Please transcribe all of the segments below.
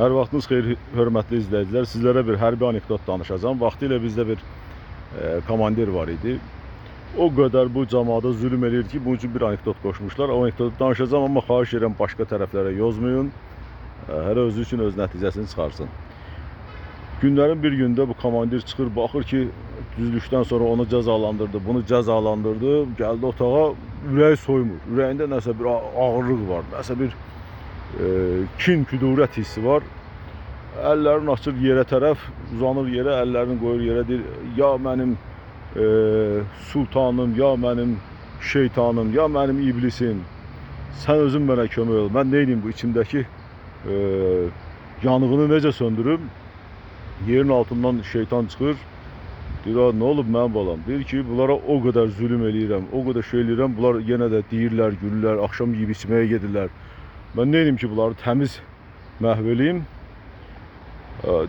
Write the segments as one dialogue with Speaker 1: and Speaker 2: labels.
Speaker 1: Hər vaxtınız xeyir, hörmətli izləyicilər. Sizlərə bir hərbi anekdot danışacağım. Vaxtilə bizdə bir komandir var idi. O qədər bu cəmaata zülm edir ki, bunun üçün bir anekdot qoşmuşlar. O anekdotu danışacağım, amma xahiş edirəm başqa tərəflərə yozmayın. Hər özü üçün öz nəticəsini çıxarsın. Günlərin bir gündə bu komandir çıxır, baxır ki, düzlükdən sonra onu cəzalandırdı, bunu cəzalandırdı. Gəldi otağa, ürəyi soymur. Ürəyində nəsə bir ağırlıq var, nəsə bir kin, küdurət hissi var. Əllərini açır yerə tərəf, uzanır yerə, əllərini qoyur yerə, deyir, ya mənim sultanım, ya mənim şeytanım, ya mənim iblisim, sən özün mənə kömək ol. Mən neydim bu içimdəki yanığını necə söndürüm? Yerin altından şeytan çıxır. Deyir, nə olub mənim balam? Deyir ki, bunlara o qədər zülüm eləyirəm, o qədər şey eləyirəm, bunlar yenə də deyirlər, gülürlər, axşam yeyib içməyə gedirlər. Mən neydim ki, bunları təmiz məhv eləyim?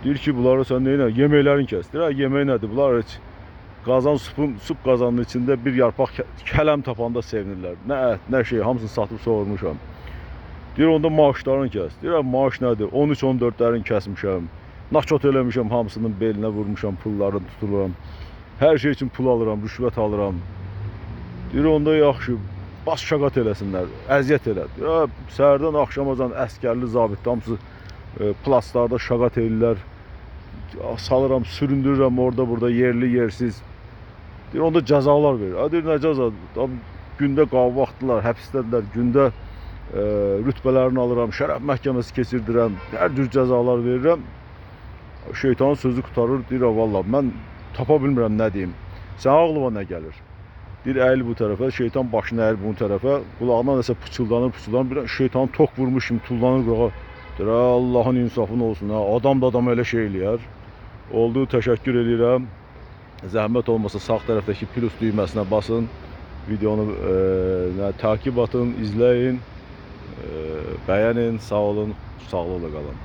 Speaker 1: Deyir ki, bunları sən neynə? Yeməklərini kəs. Deyir, yemək nədir? Bunlar heç qazan, sup qazanın içində bir yarpaq kələm tapanda sevinirlər. Nə ət, nə şey, hamısını satıb soğurmuşam. Deyir, onda maaşlarını kəs. Deyir, maaş nədir? 13-14'lərini kəsmişəm. Naçot eləmişəm, hamısının belinə vurmuşam, pullarını tuturam. Hər şey üçün pul alıram, rüşvət alıram. Deyir, onda yaxşı, bas şəqat eləsinlər, əziyyət elə. Deyir, səhərdən axşamacan əskərli zabit, hamısı plaslarda şəqat eləyirlər. Salıram, süründürürəm orada, burada, yerli, yersiz. Deyir, onda cəzalar verir. Deyir, nə cəza? Gündə qavva vaxtdılar, həbsdədirlər, gündə rütbələrini alıram, şərəf məhkəməsi keçirdirəm, hər cür cəzalar verirəm. Şeytanın sözü qutarır, deyir, valla, mən tapa bilmirəm nə deyim. Sən ağlıma nə gəlir? Deyir, əyil bu tərəfə, şeytan başını əyil bu tərəfə, qulağına nəsə pıçıldanır, bir şeytanı tok vurmuş kimi tullanır qulağa. Deyir, Allahın insafını olsun, adam da adam elə şey eləyər. Oldu, təşəkkür edirəm. Zəhmət olmasa sağ tərəfdəki plus düyməsinə basın, videonu takip atın, izləyin, bəyənin, sağ olun, sağlıqla qalın.